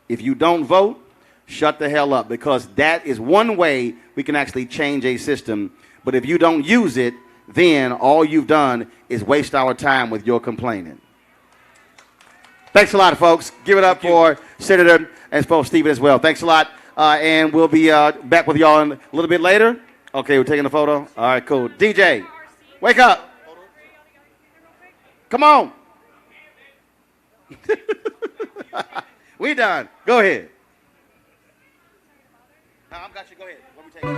If you don't vote, shut the hell up, because that is one way we can actually change a system. But if you don't use it, then all you've done is waste our time with your complaining. Thanks a lot, folks. Give it up for Senator and for Stephen as well. Thanks a lot. And we'll be back with y'all a little bit later. Okay, we're taking a photo. All right, cool. DJ, wake up. Come on. We done. Go ahead. I've got you. Go ahead. Let me take it.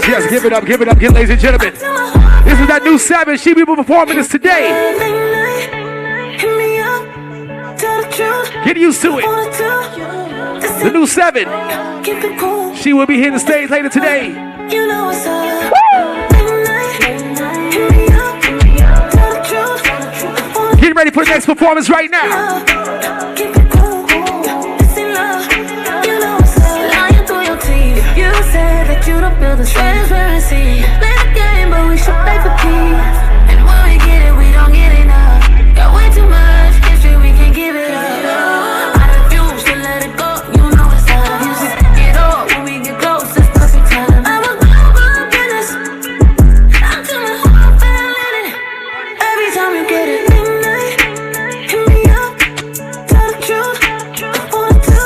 Yes, give it up, ladies and gentlemen. This is that new 7. She will be performing this today. Get used to it. The new 7. She will be here to stage later today. Get ready for the next performance right now. currency. Play the game, but we should play for keeps. And when we get it, we don't get enough. Got way too much history, we can't give it up. I refuse to let it go, you know it's time. Music get old when we get close, it's perfect time. I'm a global business. I'm telling who I fell in it. Every time you get it, midnight, hit me up, tell the truth. I want to,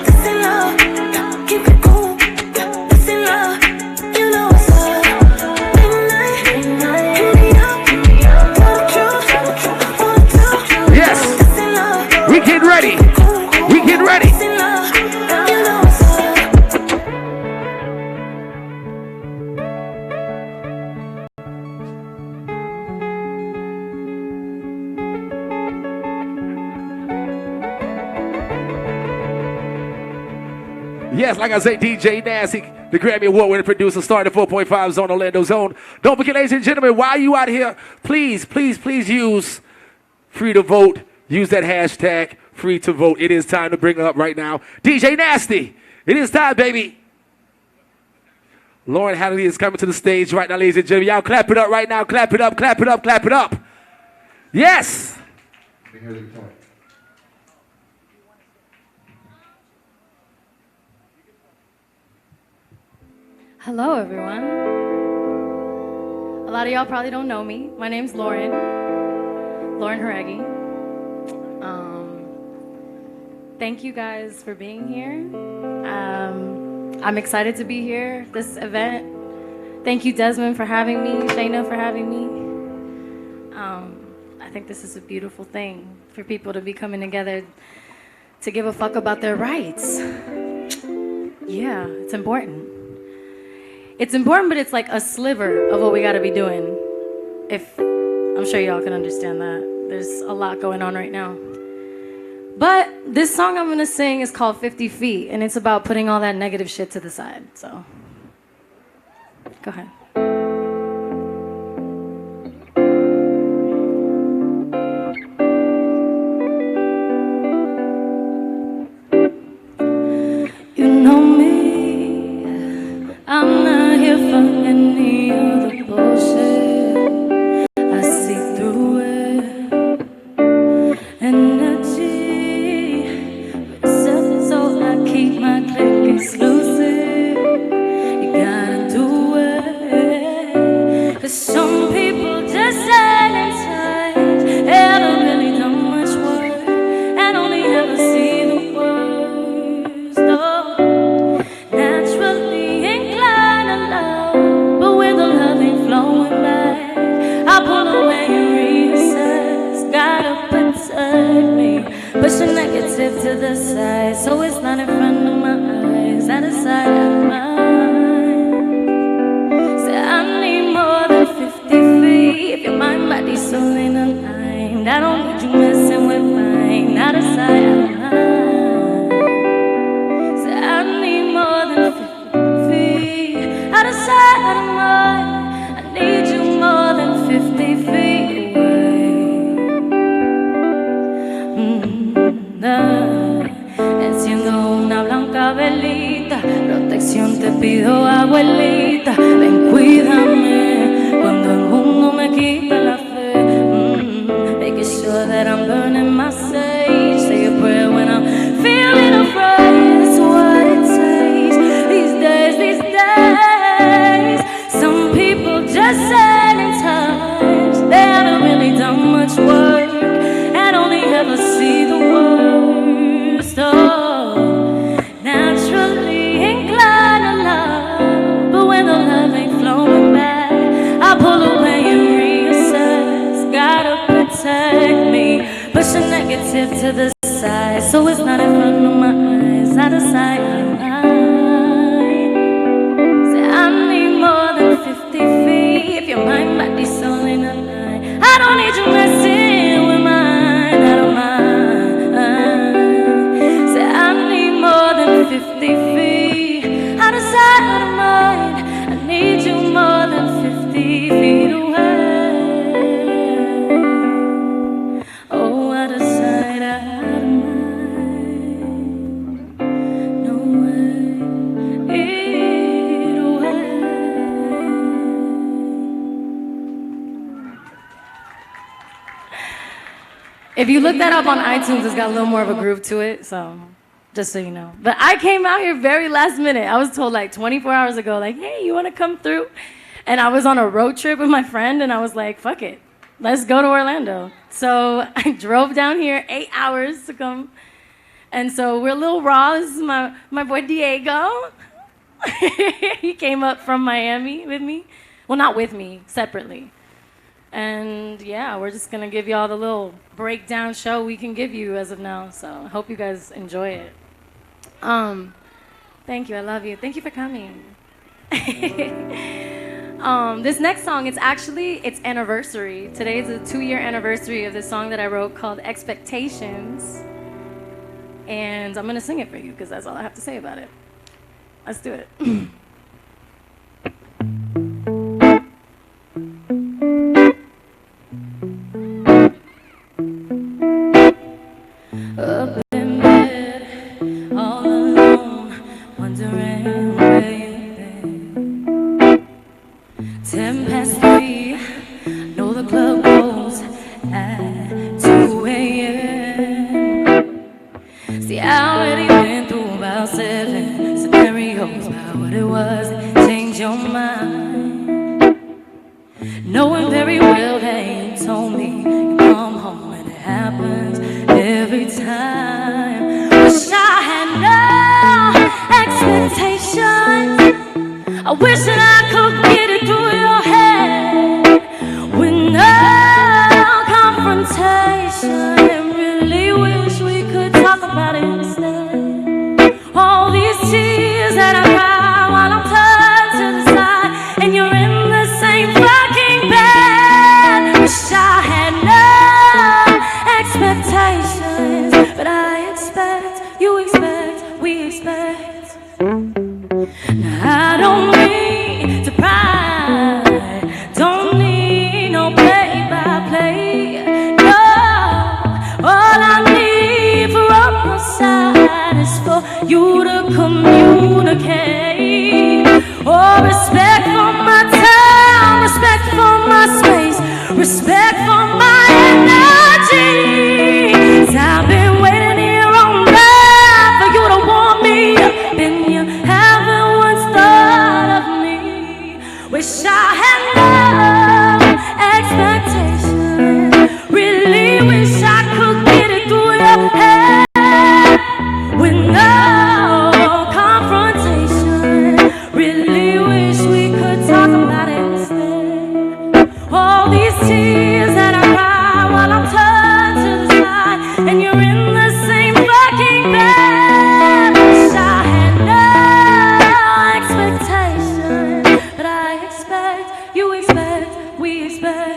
this in love, keep it cool, this in love, you know what's up. Midnight, hit me up, tell the truth. I want to, Yes. this in love, We get ready. We get ready. this in love, you know what's up. Yes, like I say, DJ Nasty, the Grammy Award-winning producer, starting the 4.5 Zone, Orlando Zone. Don't forget, ladies and gentlemen, while you out here, please, please, please use free to vote. Use that hashtag free to vote. It is time to bring up right now DJ Nasty. It is time, baby. Lauren Halliday is coming to the stage right now, ladies and gentlemen. Y'all clap it up right now. Clap it up, clap it up, clap it up. Yes. Hello, everyone. A lot of y'all probably don't know me. My name's Lauren Haragi. Thank you guys for being here. I'm excited to be here, this event. Thank you, Desmond, for having me, Shayna for having me. I think this is a beautiful thing for people to be coming together to give a fuck about their rights. Yeah, it's important. It's important, but it's like a sliver of what we gotta be doing. I'm sure y'all can understand that. There's a lot going on right now. But this song I'm gonna sing is called 50 Feet, and it's about putting all that negative shit to the side, so. Go ahead. You know me, I'm not here for any of the bullshit. I see through it. Energy, so I keep my click exclusive. You gotta do it. 'Cause some people just stand in touch, haven't really done much work, and only ever see the worst. Oh, naturally inclined to love, but when the love ain't flowing back, I pull away and reassess. Gotta protect me, push the negative to the side, so it's not in front of my eyes. Out of sight, out of mind. Say I need more than 50 feet. If your mind, body, soul ain't aligned, I don't need you messing with mine. Out of sight, out of mind. Say I need more than 50 feet. Out of sight, out of mind. I need you more than 50 feet away. Enciendo una blanca velita, protección te pido, abuelita. Ven, cuídame cuando el mundo me quita la fe. Making sure that I'm burning my sage. Say a prayer when I'm feeling afraid. That's what it takes. These days, some people just stand in touch. They haven't really done much work and only ever see the worst. Oh, naturally inclined to love, but when the love ain't flowing back, I pull away and reassess. Gotta protect me, push the negative to the side, so it's not in front of my eyes. Out of sight, out of mind. Say I need more than 50 feet. If your mind, body, soul ain't aligned, I don't need you messing with mine. Out of mind. Say I need more than 50 feet. Out of sight, out of mind. I need you more than 50 feet away. Oh, out of sight, out of mind. No way, it away. If you look that up on iTunes, it's got a little more of a groove to it, so just so you know. But I came out here very last minute. I was told like 24 hours ago, like, hey, you want to come through? And I was on a road trip with my friend, and I was like, fuck it. Let's go to Orlando. So I drove down here 8 hours to come. And so we're a little raw. This is my boy Diego. He came up from Miami with me. Well, not with me, separately. And yeah, we're just going to give you all the little breakdown show we can give you as of now. So I hope you guys enjoy it. Thank you. I love you. Thank you for coming. This next song, it's anniversary. Today is the 2-year anniversary of this song that I wrote called Expectations. And I'm going to sing it for you because that's all I have to say about it. Let's do it. Up in bed, all alone, wondering where you've been. 3:10, know the club goes at 2 a.m. See, I already been through about 7 scenarios about what it was that changed your mind. Knowing very well that you told me you come home and it happens every time. Wish I had no expectations. I wish that I could get it through your head with no confrontation. And really wish we could talk about it instead. All these tears that I cry while I'm turned to the side, and you're in the same fucking bed. Wish I had no expectations, but I expect, you expect, we expect. Now I don't need to pry, don't need no play-by-play. No, all I need from my side is for you to communicate. Oh, respect for my time, respect for my space, respect for my energy. 'Cause I've been waiting here all night for you to warm me up, and you haven't once thought of me. Wish I had no expectations. Really wish I could get it through your head with no confrontation. Really wish we could talk about it instead. All these tears that I cry while I'm turned to the side, and you're in the same fucking bed. Wish I had no expectation, but I expect, you expect, we expect.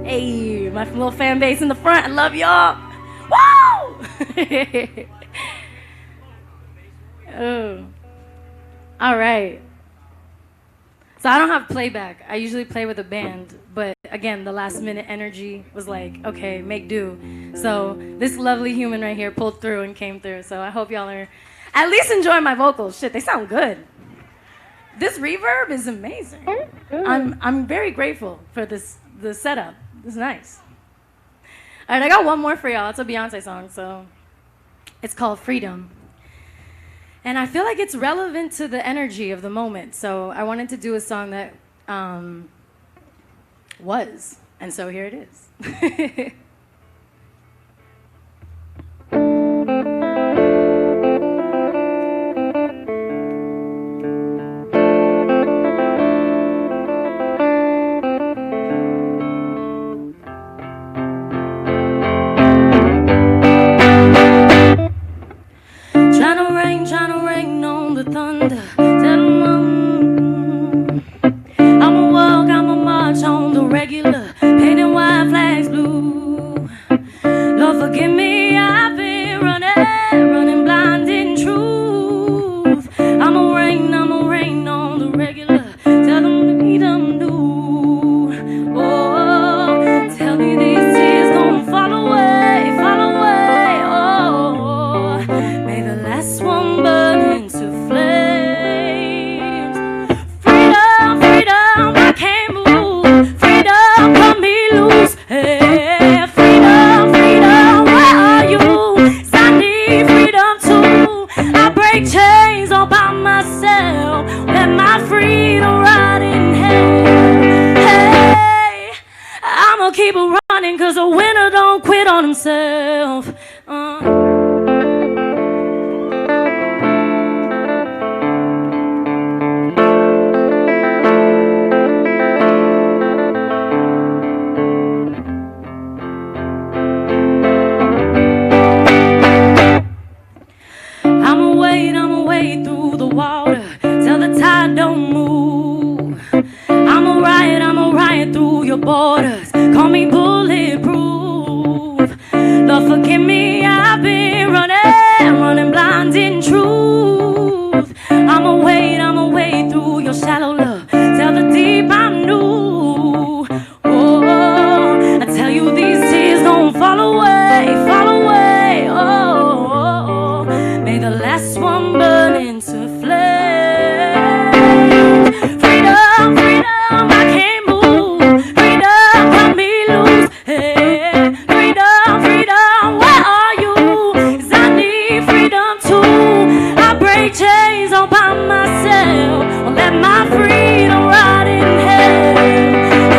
Hey, my little fan base in the front, I love y'all. Woo! Oh. All right. So I don't have playback. I usually play with a band, but again, the last minute energy was like, okay, make do. So this lovely human right here pulled through and came through. So I hope y'all are at least enjoying my vocals. Shit, they sound good. This reverb is amazing. I'm very grateful for the setup. It's nice. All right, I got one more for y'all. It's a Beyonce song, so it's called Freedom. And I feel like it's relevant to the energy of the moment. So I wanted to do a song that was. And so here it is. Tryna rain on the thunder. Tell 'em I'ma walk, I'ma march on the regular, painting white flags blue. Lord forgive me, I've been running blind in truth. I'ma rain on the regular. Tell them to meet them new. Oh, tell me these tears gon' fall away, fall away. Oh, may the last one burn into flames. Freedom, freedom, I can't move. Freedom, cut me loose. Hey, freedom, freedom, where are you? 'Cause I need freedom too. I break chains all by myself. Let my freedom rot in hell. Hey, I'ma keep running 'cause a winner don't quit on himself. I'ma wade through the water till the tide don't move. I'ma ride through your borders. Call me bulletproof. Lord forgive me, I've been running blind in truth. I'ma wade through your shallow love. Tell the deep I'm new. Oh, I tell you these tears gon' fall away, fall away. Oh, may the last one burn into flames. Freedom, freedom, I can't move. Freedom, cut me loose. Hey, freedom, freedom, where are you? 'Cause I need freedom too. I break chains all by myself. Or let my freedom rot in hell.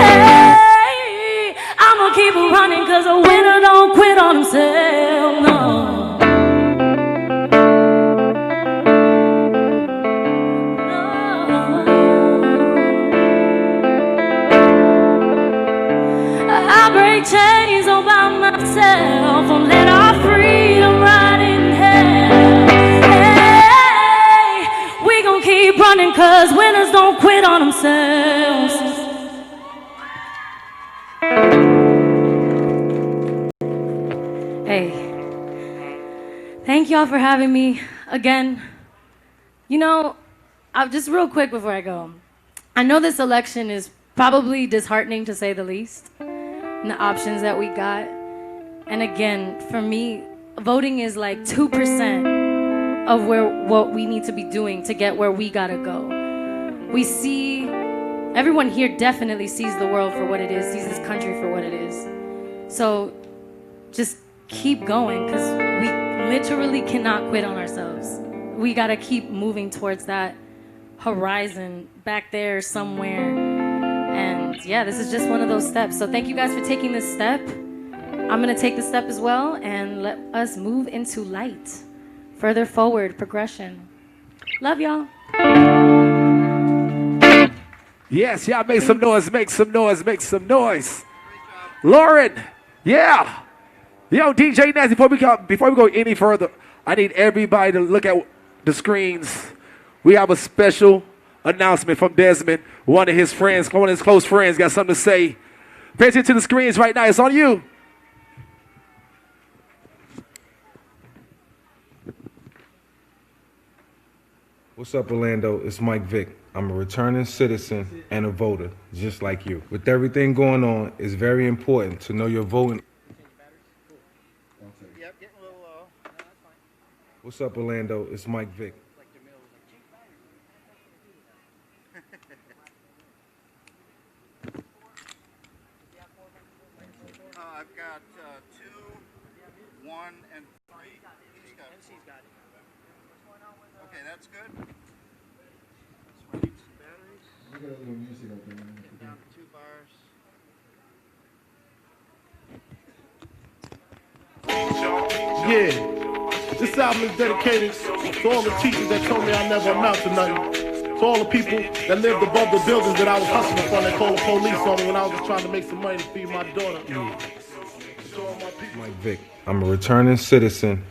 Hey, I'ma keep running 'cause a winner don't quit on himself. No. I break chains all by myself and let our freedom rot in hell. Hey, we gon' keep running 'cause winners don't quit on themselves. Hey, thank y'all for having me again. You know, just real quick before I go, I know this election is probably disheartening to say the least, and the options that we got. And again, for me, voting is like 2% of what we need to be doing to get where we gotta go. We see, everyone here definitely sees the world for what it is, sees this country for what it is. So just keep going, because we literally cannot quit on ourselves. We gotta keep moving towards that horizon back there somewhere. And yeah, this is just one of those steps. So thank you guys for taking this step. I'm gonna take the step as well, and let us move into light. Further forward, progression. Love y'all. Yes, y'all make some noise, make some noise, make some noise. Lauren, yeah. Yo, DJ Nasty, before we go any further, I need everybody to look at the screens. We have a special announcement from Desmond. One of his friends, one of his close friends, got something to say. Pay attention to the screens right now. It's on you. What's up, Orlando? It's Mike Vick. I'm a returning citizen and a voter, just like you. With everything going on, it's very important to know your voting. What's up, Orlando? It's Mike Vick. I've got 2, 1, and 3. She's got it. Okay. Okay, that's good. Down to 2 bars. Yeah, this album is dedicated to all the teachers that told me I never amount to nothing. To all the people that lived above the buildings that I was hustling from, that called the police on me when I was just trying to make some money to feed my daughter. Mike Vick. I'm a returning citizen.